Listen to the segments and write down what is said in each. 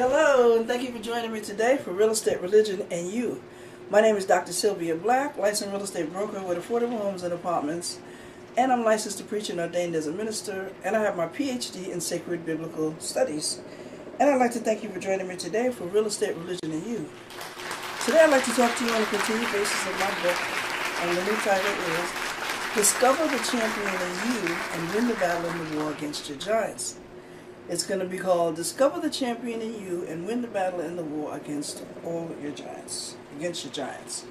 Hello, and thank you for joining me today for Real Estate, Religion, and You. My name is Dr. Sylvia Black, licensed real estate broker with affordable homes and apartments, and I'm licensed to preach and ordained as a minister, and I have my PhD in sacred biblical studies. And I'd like to thank you for joining me today for Real Estate, Religion, and You. Today I'd like to talk to you on a continued basis of my book, and the new title is Discover the Champion in You and Win the Battle in the War Against Your Giants. It's going to be called Discover the Champion in You and Win the Battle in the War Against All Your Giants. Against your Giants.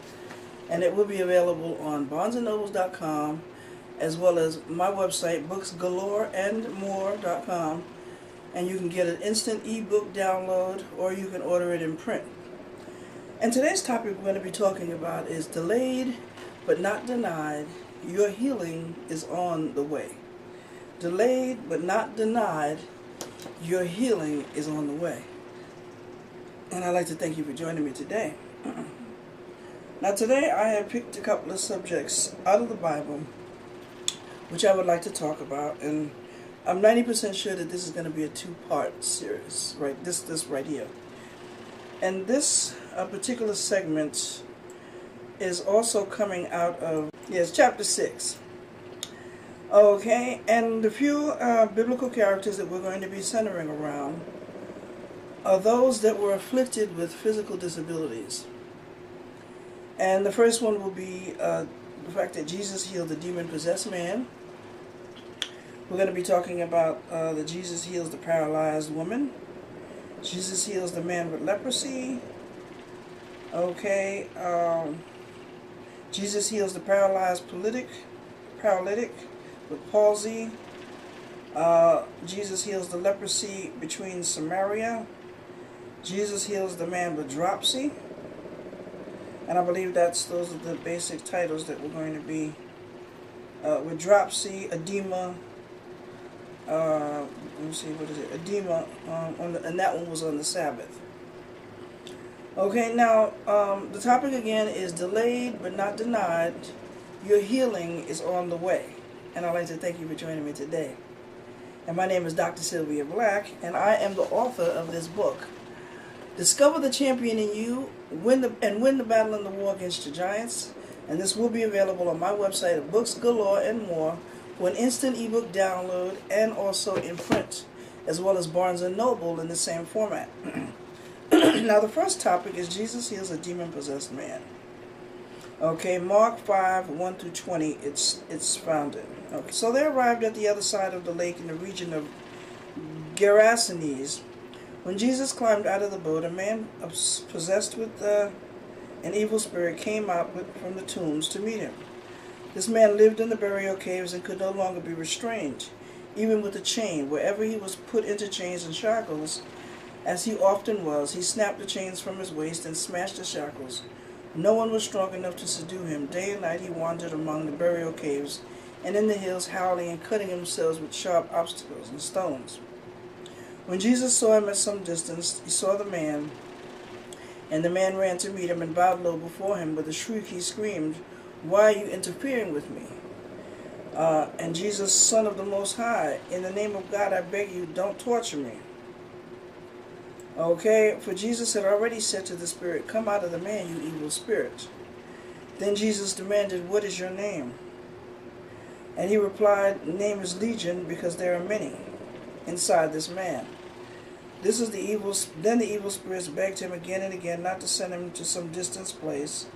And it will be available on barnesandnobles.com as well as my website, booksgaloreandmore.com. And you can get an instant ebook download or you can order it in print. And today's topic we're going to be talking about is delayed but not denied. Your healing is on the way. Delayed but not denied. Your healing is on the way. And I'd like to thank you for joining me today. Now today I have picked a couple of subjects out of the Bible which I would like to talk about, and I'm 90% sure that this is going to be a two-part series, right? This right here. And this particular segment is also coming out of, yes, chapter 6. Okay, and the few biblical characters that we're going to be centering around are those that were afflicted with physical disabilities. And the first one will be the fact that Jesus healed the demon-possessed man. We're going to be talking about that Jesus heals the paralyzed woman. Jesus heals the man with leprosy. Okay, Jesus heals the paralyzed paralytic with palsy. Jesus heals the leprosy between Samaria. Jesus heals the man with dropsy. And I believe those are the basic titles that we're going to be with dropsy, edema. Let me see, what is it? Edema, and that one was on the Sabbath. Okay, now the topic again is delayed but not denied. Your healing is on the way. And I'd like to thank you for joining me today. And my name is Dr. Sylvia Black, and I am the author of this book. Discover the Champion in You, win the Battle in the War Against Your Giants. And this will be available on my website at Books Galore and More for an instant ebook download and also in print, as well as Barnes & Noble in the same format. Now the first topic is Jesus heals a demon-possessed man. Okay, Mark 5, 1 through 20, it's found in. Okay, so they arrived at the other side of the lake in the region of Gerasenes. When Jesus climbed out of the boat, a man possessed with an evil spirit came out from the tombs to meet him. This man lived in the burial caves and could no longer be restrained, even with a chain. Wherever he was put into chains and shackles, as he often was, he snapped the chains from his waist and smashed the shackles. No one was strong enough to subdue him. Day and night he wandered among the burial caves and in the hills, howling and cutting himself with sharp obstacles and stones. When Jesus saw him at some distance, he saw the man, and the man ran to meet him and bowed low before him. With a shriek he screamed, "Why are you interfering with me?" And Jesus, Son of the Most High, in the name of God, I beg you, don't torture me. Okay, for Jesus had already said to the spirit, "Come out of the man, you evil spirit." Then Jesus demanded, "What is your name?" And he replied, "Name is Legion, because there are many inside this man." Then the evil spirits begged him again and again not to send him to some distant place.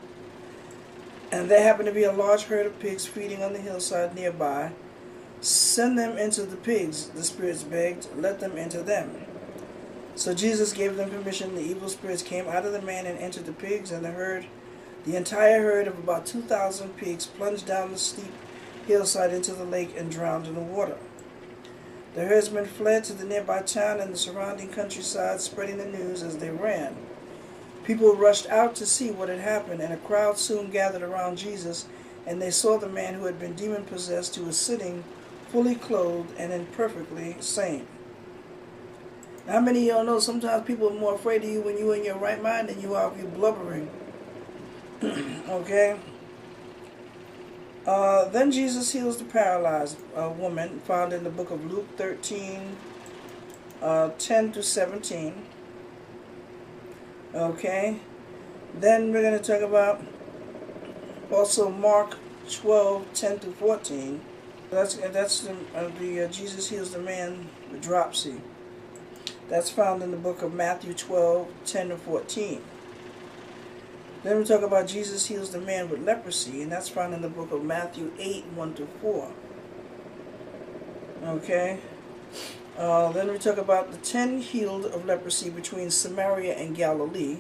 And there happened to be a large herd of pigs feeding on the hillside nearby. "Send them into the pigs," the spirits begged. "Let them enter them." So Jesus gave them permission. The evil spirits came out of the man and entered the pigs, and the entire herd of about 2,000 pigs plunged down the steep hillside into the lake and drowned in the water. The herdsmen fled to the nearby town and the surrounding countryside, spreading the news as they ran. People rushed out to see what had happened, and a crowd soon gathered around Jesus, and they saw the man who had been demon-possessed, who was sitting fully clothed and perfectly sane. Now, how many of y'all know sometimes people are more afraid of you when you're in your right mind than you are if you're blubbering? Okay? Then Jesus heals the paralyzed woman, found in the book of Luke 13, 10 to 17. Okay. Then we're going to talk about also Mark 12:10-14. That's the Jesus heals the man with dropsy. That's found in the book of Matthew 12:10-14. Then we talk about Jesus heals the man with leprosy, and that's found in the book of Matthew 8:1-4. Okay. Then we talk about the 10 healed of leprosy between Samaria and Galilee,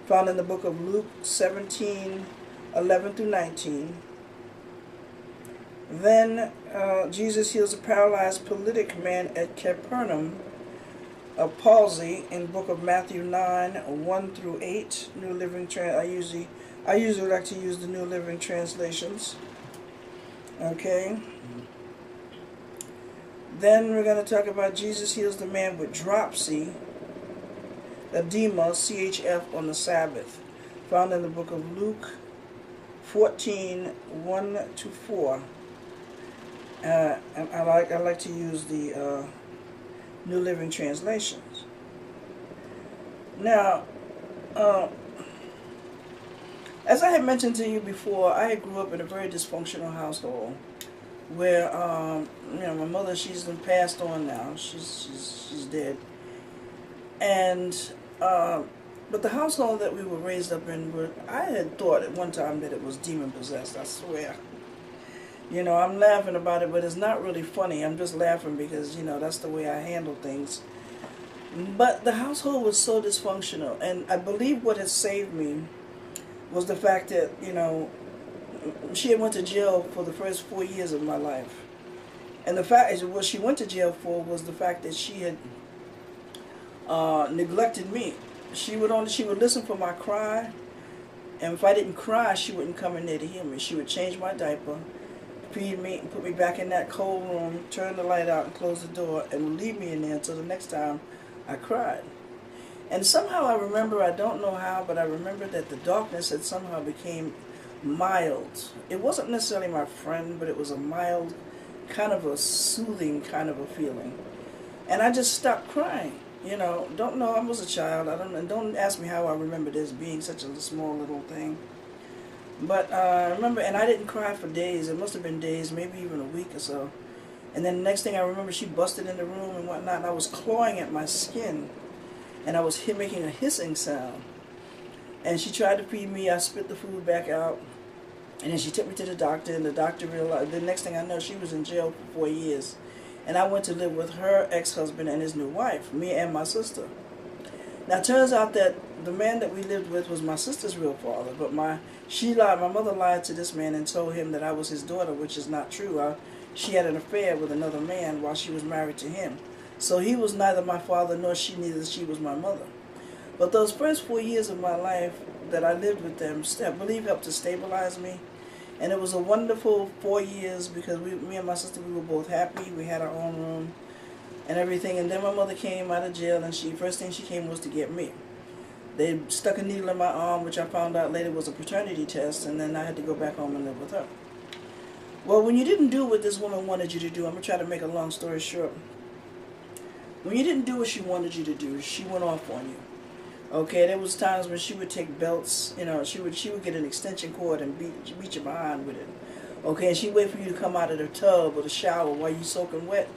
found in the book of Luke 17:11-19. Then Jesus heals a paralyzed paralytic man at Capernaum of palsy in the book of Matthew 9:1-8. New Living I usually like to use the New Living translations. Okay. Then we're going to talk about Jesus heals the man with dropsy, edema, CHF, on the Sabbath, found in the book of Luke 14:1-4. And I like to use the New Living translations. Now, as I had mentioned to you before, I grew up in a very dysfunctional household, where my mother, she's been passed on now. She's dead, and but the household that we were raised up in, I had thought at one time that it was demon possessed. I swear. I'm laughing about it, but it's not really funny. I'm just laughing because that's the way I handle things. But the household was so dysfunctional, and I believe what has saved me was the fact that she had went to jail for the first 4 years of my life. And the fact is, what she went to jail for was the fact that she had neglected me. She would listen for my cry, and if I didn't cry, she wouldn't come in there to hear me. She would change my diaper, feed me, and put me back in that cold room, turn the light out, and close the door, and would leave me in there until the next time I cried. And somehow I remember, I don't know how, but I remember that the darkness had somehow became mild. It wasn't necessarily my friend, but it was a mild, kind of a soothing kind of a feeling. And I just stopped crying. Don't know, I was a child. Don't ask me how I remember this being such a small little thing. But I remember, and I didn't cry for days. It must have been days, maybe even a week or so. And then the next thing I remember, she busted in the room and whatnot, and I was clawing at my skin, and I was making a hissing sound. And she tried to feed me. I spit the food back out. And then she took me to the doctor, and the doctor realized, the next thing I know, she was in jail for 4 years. And I went to live with her ex-husband and his new wife, me and my sister. Now, it turns out that the man that we lived with was my sister's real father, but my mother lied to this man and told him that I was his daughter, which is not true. She had an affair with another man while she was married to him. So he was neither my father, neither she was my mother. But those first 4 years of my life that I lived with them, I believe, helped to stabilize me. And it was a wonderful 4 years because me and my sister, we were both happy. We had our own room and everything. And then my mother came out of jail, and first thing she came was to get me. They stuck a needle in my arm, which I found out later was a paternity test, and then I had to go back home and live with her. Well, when you didn't do what this woman wanted you to do, I'm going to try to make a long story short. When you didn't do what she wanted you to do, she went off on you. Okay, there was times when she would take belts, she would get an extension cord and beat you behind with it. Okay, and she'd wait for you to come out of the tub or the shower while you're soaking wet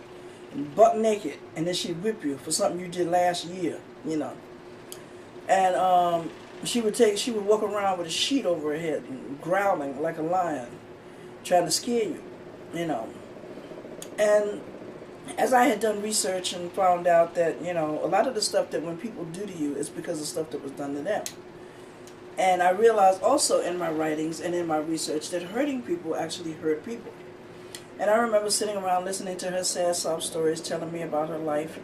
and buck naked, and then she'd whip you for something you did last year, And she would walk around with a sheet over her head, growling like a lion, trying to scare you, And as I had done research and found out that, a lot of the stuff that when people do to you is because of stuff that was done to them. And I realized also in my writings and in my research that hurting people actually hurt people. And I remember sitting around listening to her sad sob stories, telling me about her life.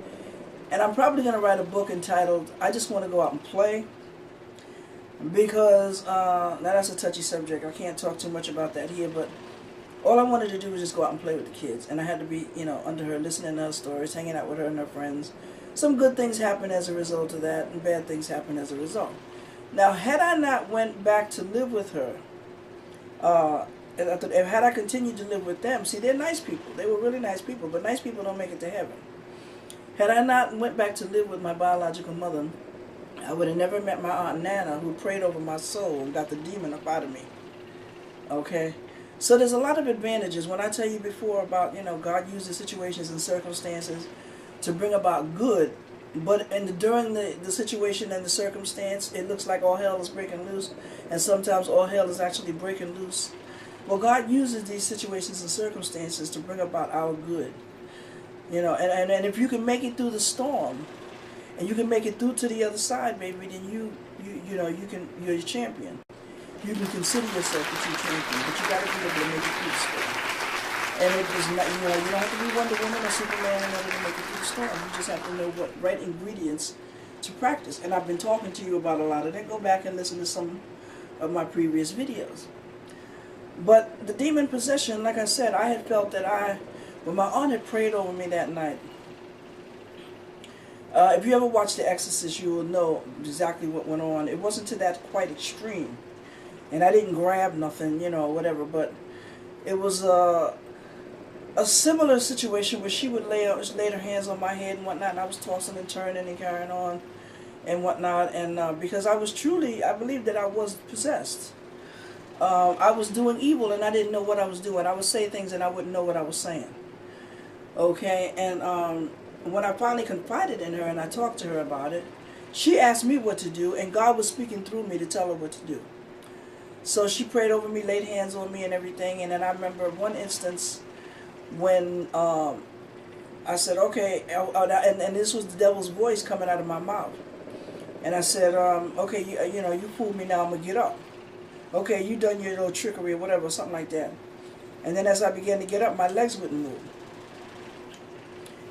And I'm probably going to write a book entitled, I Just Want to Go Out and Play. Because, now that's a touchy subject. I can't talk too much about that here, but all I wanted to do was just go out and play with the kids. And I had to be, under her, listening to her stories, hanging out with her and her friends. Some good things happened as a result of that, and bad things happened as a result. Now, had I not went back to live with her, had I continued to live with them, see, they're nice people. They were really nice people, but nice people don't make it to heaven. Had I not went back to live with my biological mother, I would have never met my Aunt Nana, who prayed over my soul and got the demon up out of me. Okay? So there's a lot of advantages. When I tell you before about, God uses situations and circumstances to bring about good, but during the situation and the circumstance, it looks like all hell is breaking loose, and sometimes all hell is actually breaking loose. Well, God uses these situations and circumstances to bring about our good. And if you can make it through the storm, and you can make it through to the other side, baby, then you're a champion. You can consider yourself a true champion, but you got to be able to make it through the storm. And it is not, you don't have to be Wonder Woman or Superman in order to make it through the storm. You just have to know what right ingredients to practice. And I've been talking to you about a lot of that. Go back and listen to some of my previous videos. But the demon possession, like I said, I had felt that when my aunt had prayed over me that night. If you ever watch The Exorcist, you will know exactly what went on. It wasn't to that quite extreme. And I didn't grab nothing, whatever. But it was a similar situation where she would lay her hands on my head and whatnot. And I was tossing and turning and carrying on and whatnot. And because I believed that I was possessed. I was doing evil and I didn't know what I was doing. I would say things and I wouldn't know what I was saying. Okay, and when I finally confided in her and I talked to her about it, she asked me what to do, and God was speaking through me to tell her what to do. So she prayed over me, laid hands on me and everything, and then I remember one instance when I said, okay, and this was the devil's voice coming out of my mouth. And I said, okay, you fooled me, now I'm going to get up. Okay, you done your little trickery or whatever, something like that. And then as I began to get up, my legs wouldn't move.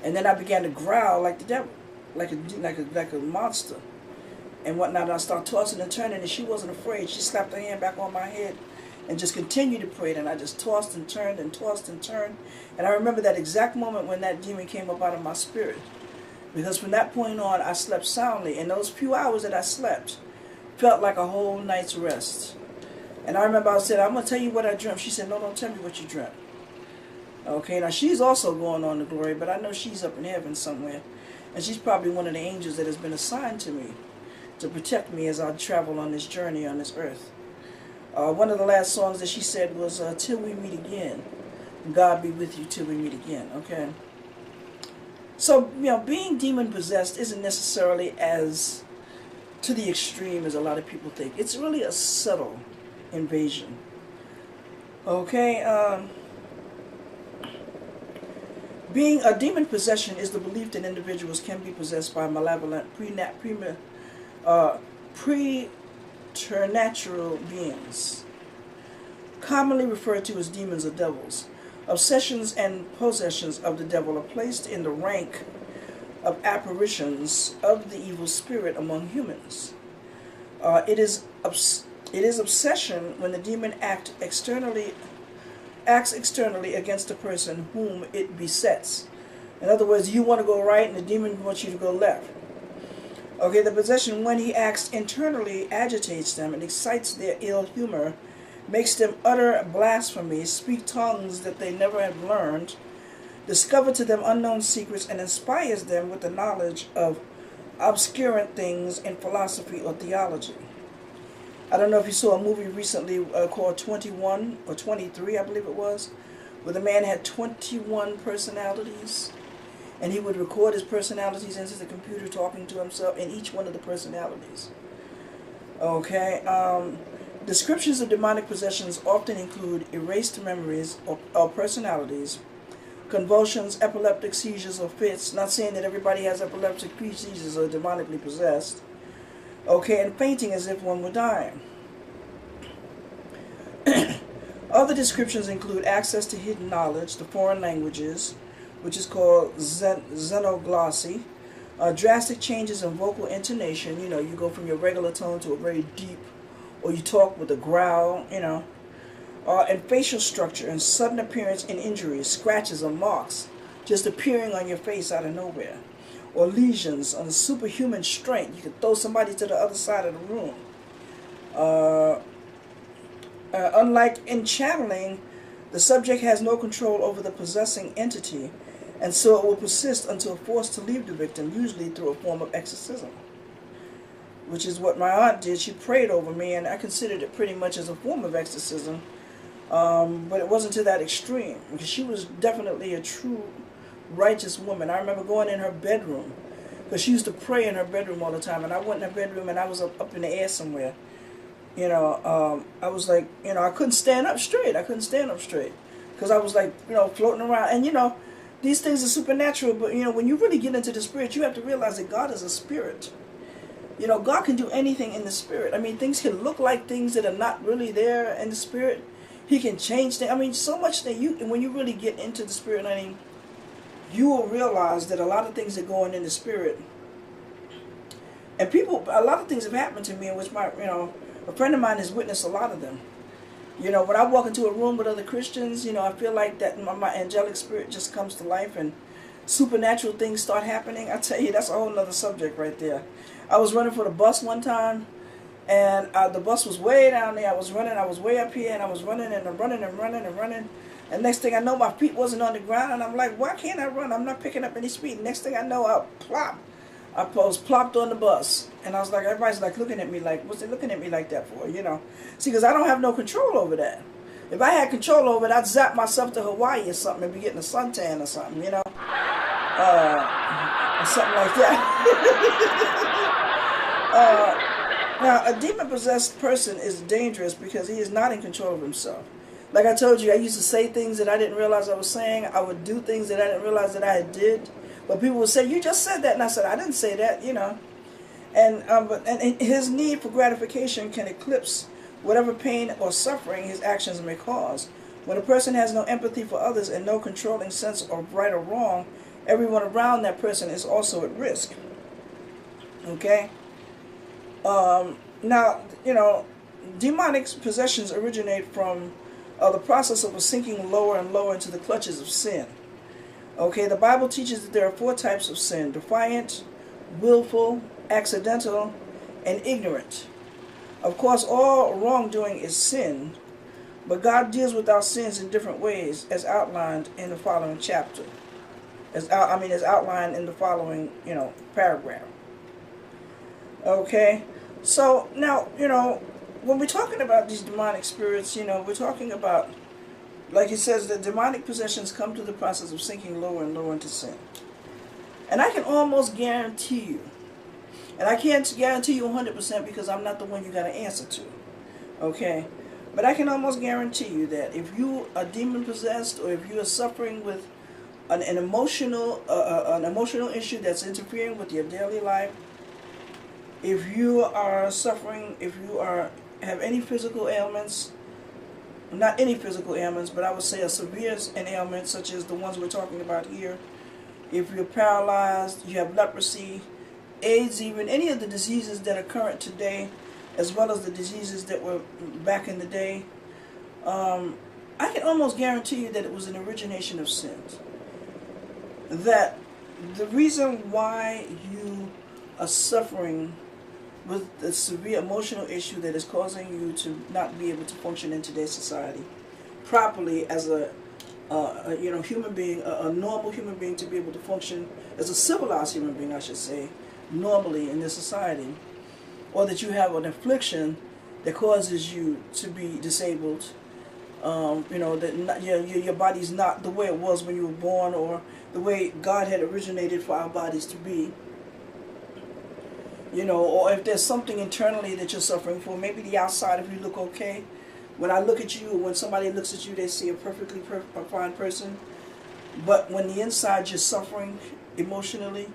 And then I began to growl like the devil, like a monster and whatnot. I started tossing and turning, and she wasn't afraid. She slapped her hand back on my head and just continued to pray. And I just tossed and turned and tossed and turned. And I remember that exact moment when that demon came up out of my spirit. Because from that point on, I slept soundly. And those few hours that I slept felt like a whole night's rest. And I remember I said, I'm going to tell you what I dreamt. She said, no, don't tell me what you dreamt. Okay, now she's also going on to glory, but I know she's up in heaven somewhere. And she's probably one of the angels that has been assigned to me to protect me as I travel on this journey on this earth. One of the last songs that she said was, till we meet again. God be with you till we meet again, okay? So, being demon-possessed isn't necessarily as to the extreme as a lot of people think. It's really a subtle invasion. Okay, being a demon possession is the belief that individuals can be possessed by malevolent, preternatural beings, commonly referred to as demons or devils. Obsessions and possessions of the devil are placed in the rank of apparitions of the evil spirit among humans. It is obsession when the demon acts externally against the person whom it besets. In other words, you want to go right and the demon wants you to go left. Okay, the possession when he acts internally agitates them and excites their ill humor, makes them utter blasphemy, speak tongues that they never have learned, discover to them unknown secrets, and inspires them with the knowledge of obscurant things in philosophy or theology. I don't know if you saw a movie recently called 21 or 23, I believe it was, where the man had 21 personalities, and he would record his personalities into the computer talking to himself in each one of the personalities. Okay, descriptions of demonic possessions often include erased memories or personalities, convulsions, epileptic seizures or fits. Not saying that everybody has epileptic seizures or demonically possessed. Okay, and fainting as if one were dying. Other descriptions include access to hidden knowledge, the foreign languages, which is called xenoglossy, drastic changes in vocal intonation. You go from your regular tone to a very deep, or you talk with a growl, and facial structure and sudden appearance in injuries, scratches or marks just appearing on your face out of nowhere, or lesions on superhuman strength. You can throw somebody to the other side of the room. Unlike in channeling, the subject has no control over the possessing entity, and so it will persist until forced to leave the victim, usually through a form of exorcism. which is what my aunt did. She prayed over me, and I considered it pretty much as a form of exorcism. But it wasn't to that extreme, because she was definitely a true righteous woman. I remember going in her bedroom, because she used to pray in her bedroom all the time, and I went in her bedroom and I was up in the air somewhere. I was like, I couldn't stand up straight. Because I was like, floating around. And, these things are supernatural, but, when you really get into the spirit, you have to realize that God is a spirit. God can do anything in the spirit. I mean, things can look like things that are not really there in the spirit. He can change things. I mean, so much that when you really get into the spirit, you will realize that a lot of things are going in the spirit. And a lot of things have happened to me in which a friend of mine has witnessed a lot of them. When I walk into a room with other Christians, I feel like that my angelic spirit just comes to life and supernatural things start happening. I tell you, that's a whole nother subject right there. I was running for the bus one time, and the bus was way down there. I was way up here, and I was running and running and running and running. And next thing I know, my feet wasn't on the ground, and I'm like, why can't I run? I'm not picking up any speed. Next thing I know, I was plopped on the bus, and I was like, everybody's like looking at me like, what's they looking at me like that for, See, because I don't have no control over that. If I had control over it, I'd zap myself to Hawaii or something and be getting a suntan or something, or something like that. Now, a demon-possessed person is dangerous because he is not in control of himself. Like I told you, I used to say things that I didn't realize I was saying. I would do things that I didn't realize that I did. But people would say, you just said that. And I said, I didn't say that, And his need for gratification can eclipse whatever pain or suffering his actions may cause. When a person has no empathy for others and no controlling sense of right or wrong, everyone around that person is also at risk. Okay? Now, demonic possessions originate from the process of sinking lower and lower into the clutches of sin. Okay, the Bible teaches that there are 4 types of sin: defiant, willful, accidental, and ignorant. Of course, all wrongdoing is sin, but God deals with our sins in different ways, as outlined in the following chapter. As outlined in the following, paragraph. Okay, so now, when we're talking about these demonic spirits, we're talking about, like it says, that demonic possessions come through the process of sinking lower and lower into sin. And I can almost guarantee you, and I can't guarantee you 100% because I'm not the one you got to answer to, okay? But I can almost guarantee you that if you are demon possessed, or if you are suffering with an emotional issue that's interfering with your daily life, if you are suffering, have any physical ailments, not any physical ailments, but I would say a severe ailment such as the ones we're talking about here, if you're paralyzed, you have leprosy, AIDS, even any of the diseases that are current today, as well as the diseases that were back in the day, I can almost guarantee you that it was an origination of sins. That the reason why you are suffering with the severe emotional issue that is causing you to not be able to function in today's society properly as a human being, a normal human being, to be able to function as a civilized human being, I should say, normally in this society, or that you have an affliction that causes you to be disabled, that your body's not the way it was when you were born, or the way God had originated for our bodies to be. Or if there's something internally that you're suffering for, maybe the outside, if you look okay. When I look at you, or when somebody looks at you, they see a perfectly fine person. But when the inside you're suffering emotionally.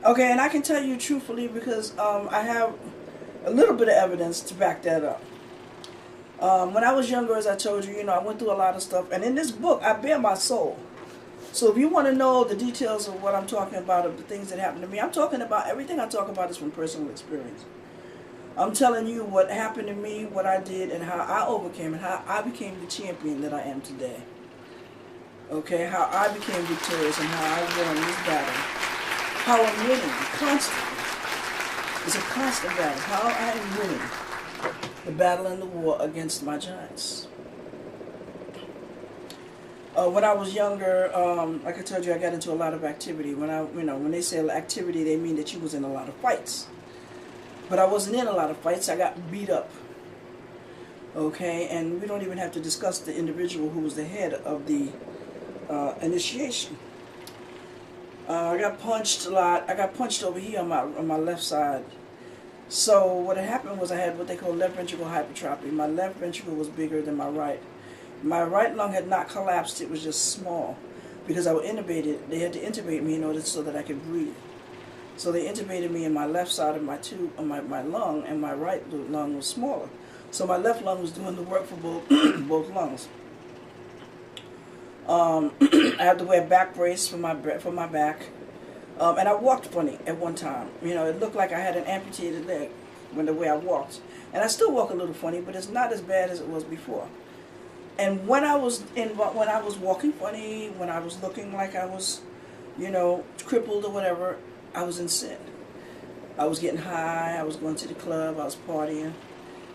Okay, and I can tell you truthfully because I have a little bit of evidence to back that up. When I was younger, as I told you, I went through a lot of stuff. And in this book, I bare my soul. So if you want to know the details of what I'm talking about, of the things that happened to me, I'm talking about, everything I talk about is from personal experience. I'm telling you what happened to me, what I did, and how I overcame, and how I became the champion that I am today. Okay, how I became victorious, and how I won this battle. How I'm winning, constantly. It's a constant battle. How I am winning the battle and the war against my giants. When I was younger, like I told you, I got into a lot of activity. When they say activity, they mean that you was in a lot of fights. But I wasn't in a lot of fights. I got beat up. Okay, and we don't even have to discuss the individual who was the head of the initiation. I got punched a lot. I got punched over here on my left side. So what had happened was I had what they call left ventricle hypertrophy. My left ventricle was bigger than my right. My right lung had not collapsed. It was just small. Because I was intubated, they had to intubate me in order so that I could breathe. So they intubated me in my left side of my tube, my lung, and my right lung was smaller. So my left lung was doing the work for both both lungs. I had to wear a back brace for my back. And I walked funny at one time. You know, it looked like I had an amputated leg when the way I walked. And I still walk a little funny, but it's not as bad as it was before. And when I was walking funny, when I was looking like I was, you know, crippled or whatever, I was in sin. I was getting high. I was going to the club. I was partying.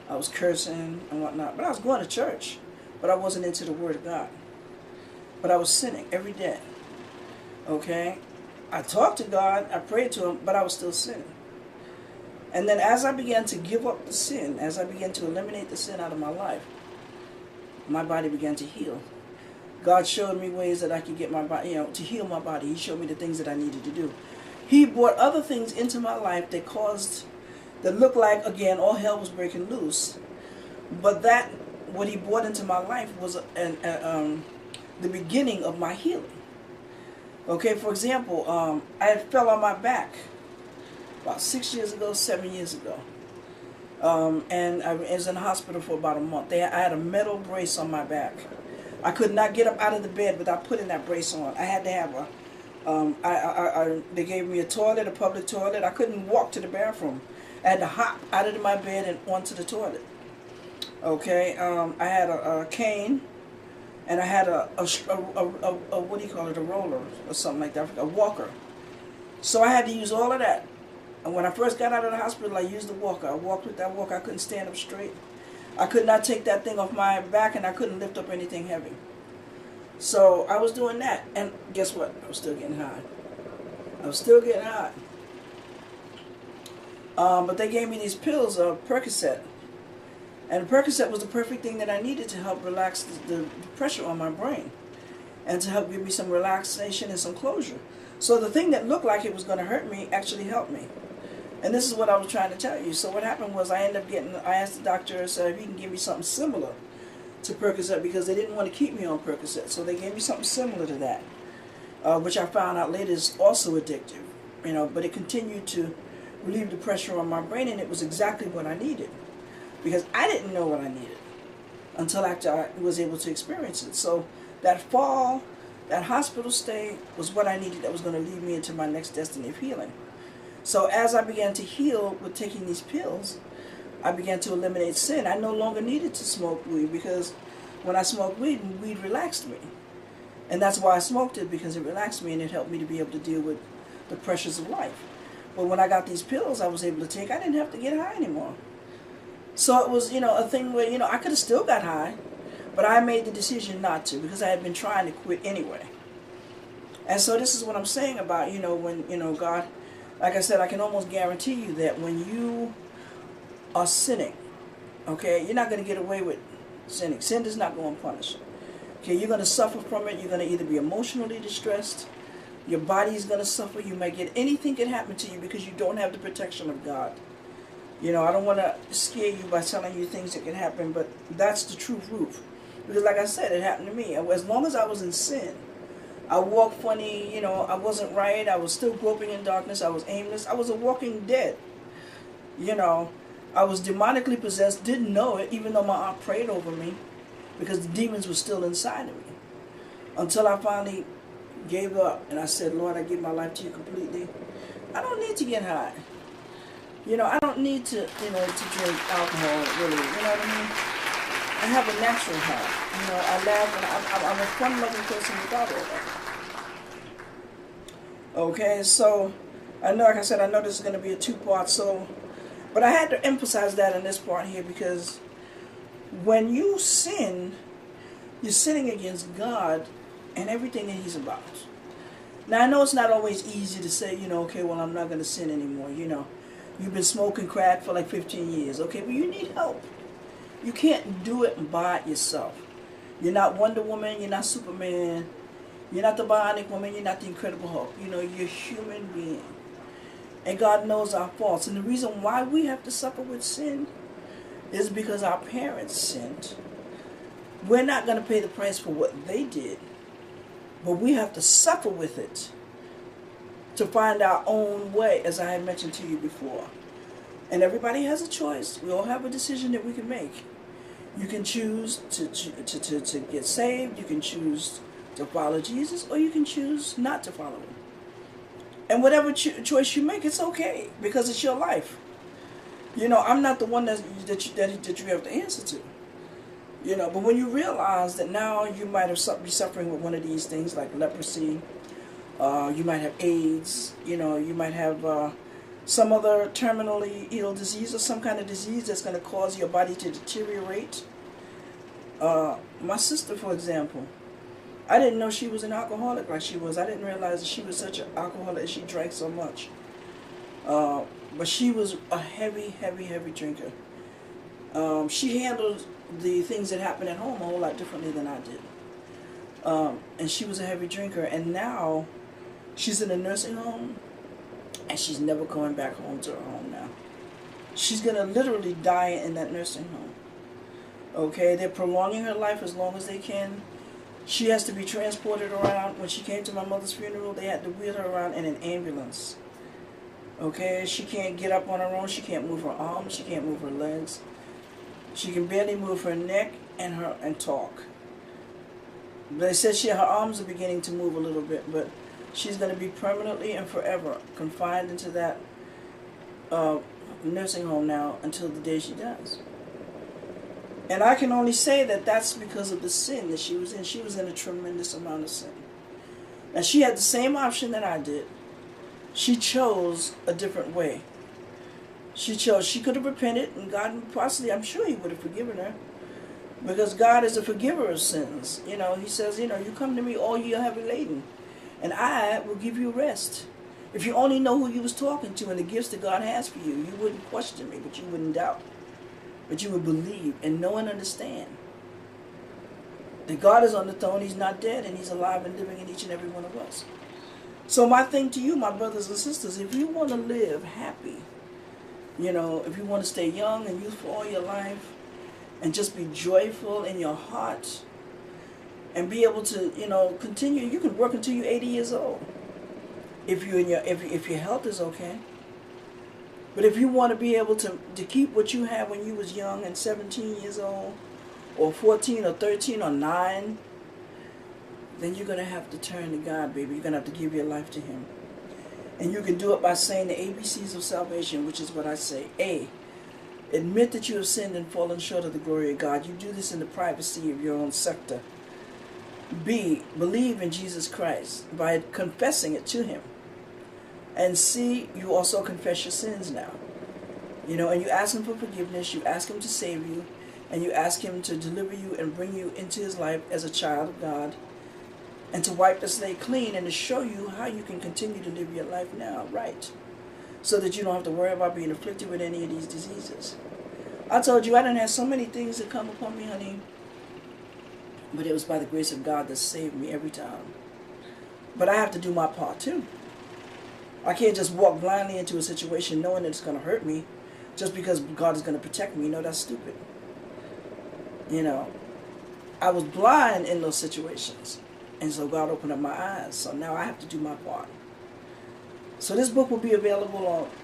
I was cursing and whatnot. But I was going to church. But I wasn't into the Word of God. But I was sinning every day. Okay? I talked to God, I prayed to Him, but I was still sinning. And then as I began to give up the sin, as I began to eliminate the sin out of my life, my body began to heal. God showed me ways that I could get my body, you know, to heal my body. He showed me the things that I needed to do. He brought other things into my life that looked like, again, all hell was breaking loose. But what He brought into my life was the beginning of my healing. Okay, for example, I fell on my back about 6 years ago, 7 years ago. And I was in the hospital for about a month. I had a metal brace on my back. I could not get up out of the bed without putting that brace on. I had to have they gave me a toilet, a public toilet. I couldn't walk to the bathroom. I had to hop out of my bed and onto the toilet. Okay, I had a cane. And I had a what do you call it, a roller or something like that, a walker. So I had to use all of that. And when I first got out of the hospital, I used the walker. I walked with that walker. I couldn't stand up straight. I could not take that thing off my back, and I couldn't lift up anything heavy. So I was doing that. And guess what? I was still getting high. I was still getting high. But they gave me these pills, Percocet. And Percocet was the perfect thing that I needed to help relax the pressure on my brain and to help give me some relaxation and some closure. So the thing that looked like it was going to hurt me actually helped me. And this is what I was trying to tell you. So what happened was I asked the doctor if he can give me something similar to Percocet because they didn't want to keep me on Percocet. So they gave me something similar to that, which I found out later is also addictive. You know, but it continued to relieve the pressure on my brain, and it was exactly what I needed. Because I didn't know what I needed until after I was able to experience it. So that fall, that hospital stay was what I needed that was going to lead me into my next destiny of healing. So as I began to heal with taking these pills, I began to eliminate sin. I no longer needed to smoke weed because when I smoked weed relaxed me. And that's why I smoked it, because it relaxed me and it helped me to be able to deal with the pressures of life. But when I got these pills I was able to take, I didn't have to get high anymore. So it was, you know, a thing where, you know, I could have still got high, but I made the decision not to because I had been trying to quit anyway. And so this is what I'm saying about, you know, when, you know, God, like I said, I can almost guarantee you that when you are sinning, okay, you're not going to get away with sinning. Sin does not go unpunished. Okay, you're going to suffer from it. You're going to either be emotionally distressed, your body is going to suffer, you might get, anything can happen to you because you don't have the protection of God. You know, I don't want to scare you by telling you things that can happen, but that's the true proof. Because like I said, it happened to me. As long as I was in sin, I walked funny, you know, I wasn't right, I was still groping in darkness, I was aimless, I was a walking dead. You know, I was demonically possessed, didn't know it, even though my aunt prayed over me, because the demons were still inside of me. Until I finally gave up, and I said, Lord, I give my life to you completely. I don't need to get high. You know, I don't need to, you know, to drink alcohol, really. You know what I mean? I have a natural high. You know, I laugh, and I'm a fun-loving person without all that. Okay, so, I know, like I said, I know this is going to be a two-part, so, but I had to emphasize that in this part here, because when you sin, you're sinning against God and everything that He's about. Now, I know it's not always easy to say, you know, okay, well, I'm not going to sin anymore, you know. You've been smoking crack for like 15 years. Okay, but you need help. You can't do it by yourself. You're not Wonder Woman. You're not Superman. You're not the Bionic Woman. You're not the Incredible Hulk. You know, you're a human being. And God knows our faults. And the reason why we have to suffer with sin is because our parents sinned. We're not going to pay the price for what they did, but we have to suffer with it to find our own way, as I had mentioned to you before. And everybody has a choice. We all have a decision that we can make. You can choose to get saved. You can choose to follow Jesus, or you can choose not to follow him. And whatever choice you make, it's okay, because it's your life. You know, I'm not the one that you have to answer to. You know, but when you realize that now you might be suffering with one of these things like leprosy, you might have AIDS, you know, you might have some other terminally ill disease or some kind of disease that's going to cause your body to deteriorate. My sister, for example, I didn't know she was an alcoholic like she was. I didn't realize that she was such an alcoholic and she drank so much. But she was a heavy drinker. She handled the things that happened at home a whole lot differently than I did. And she was a heavy drinker, and now she's in a nursing home, and she's never going back home to her home now. She's going to literally die in that nursing home. Okay, they're prolonging her life as long as they can. She has to be transported around. When she came to my mother's funeral, they had to wheel her around in an ambulance. Okay, she can't get up on her own. She can't move her arms. She can't move her legs. She can barely move her neck and talk. They said her arms are beginning to move a little bit, but she's going to be permanently and forever confined into that nursing home now until the day she dies. And I can only say that that's because of the sin that she was in. She was in a tremendous amount of sin. And she had the same option that I did. She chose a different way. She could have repented, and God possibly, I'm sure he would have forgiven her. Because God is a forgiver of sins. You know, he says, you come to me all you heavy laden, and I will give you rest. If you only know who you was talking to and the gifts that God has for you, you wouldn't question me, but you wouldn't doubt. But you would believe and know and understand that God is on the throne, he's not dead, and he's alive and living in each and every one of us. So my thing to you, my brothers and sisters, if you want to live happy, if you want to stay young and youthful all your life, and just be joyful in your heart, and be able to, continue, you can work until you're 80 years old, if your health is okay. But if you want to be able to keep what you had when you was young and 17 years old, or 14 or 13 or 9, then you're going to have to turn to God, baby. You're going to have to give your life to him. And you can do it by saying the ABCs of salvation, which is what I say. A, admit that you have sinned and fallen short of the glory of God. You do this in the privacy of your own sector. B, believe in Jesus Christ by confessing it to him. And C, you also confess your sins now. And you ask him for forgiveness, you ask him to save you, and you ask him to deliver you and bring you into his life as a child of God, and to wipe the slate clean and to show you how you can continue to live your life now right, so that you don't have to worry about being afflicted with any of these diseases. I told you I didn't have so many things that come upon me, honey, but it was by the grace of God that saved me every time. But I have to do my part too. I can't just walk blindly into a situation knowing that it's going to hurt me just because God is going to protect me. That's stupid. I was blind in those situations, and so God opened up my eyes. So now I have to do my part. So this book will be available on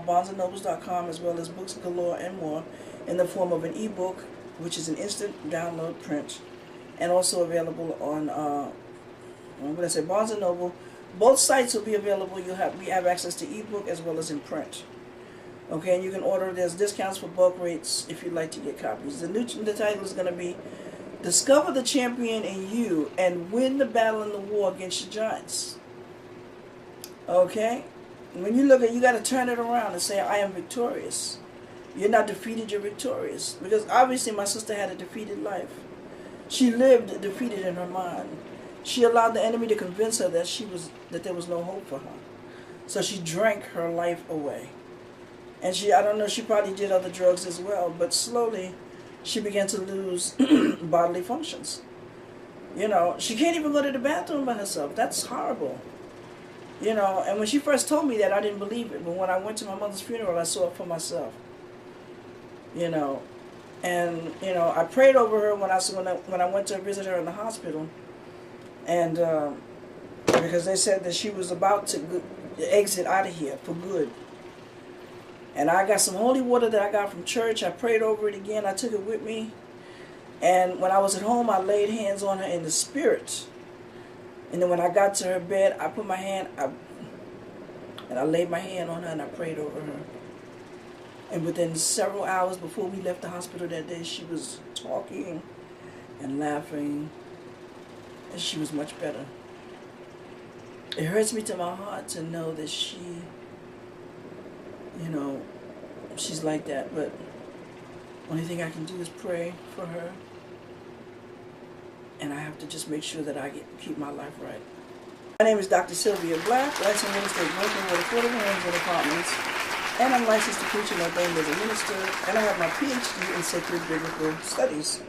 barnesandnobles.com, as well as Books Galore and more, in the form of an ebook, which is an instant download print, and also available on Barnes and Noble. Both sites will be available. We have access to ebook as well as in print. Okay, and you can order. There's discounts for bulk rates if you'd like to get copies. The title is going to be Discover the Champion in You and Win the Battle in the War Against Your Giants. Okay? When you look at it, you got to turn it around and say, I am victorious. You're not defeated, you're victorious. Because obviously my sister had a defeated life. She lived defeated in her mind. She allowed the enemy to convince her that there was no hope for her. So she drank her life away. And I don't know, she probably did other drugs as well, but slowly she began to lose bodily functions. You know, she can't even go to the bathroom by herself. That's horrible. You know, and when she first told me that, I didn't believe it. But when I went to my mother's funeral, I saw it for myself. You know, and, you know, I prayed over her when I went to visit her in the hospital. And because they said that she was about to exit out of here for good. And I got some holy water that I got from church. I prayed over it again. I took it with me. And when I was at home, I laid hands on her in the spirit. And then when I got to her bed, I put my hand, and I laid my hand on her and I prayed over her. And within several hours before we left the hospital that day, she was talking and laughing. And she was much better. It hurts me to my heart to know that she, you know, she's like that. But only thing I can do is pray for her. And I have to just make sure that I keep my life right. My name is Dr. Sylvia Black, licensed real estate broker with affordable homes and apartments. And I'm licensed to preach and ordained as a minister. And I have my PhD in sacred biblical studies.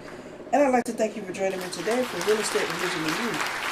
And I'd like to thank you for joining me today for Real Estate Religion and You.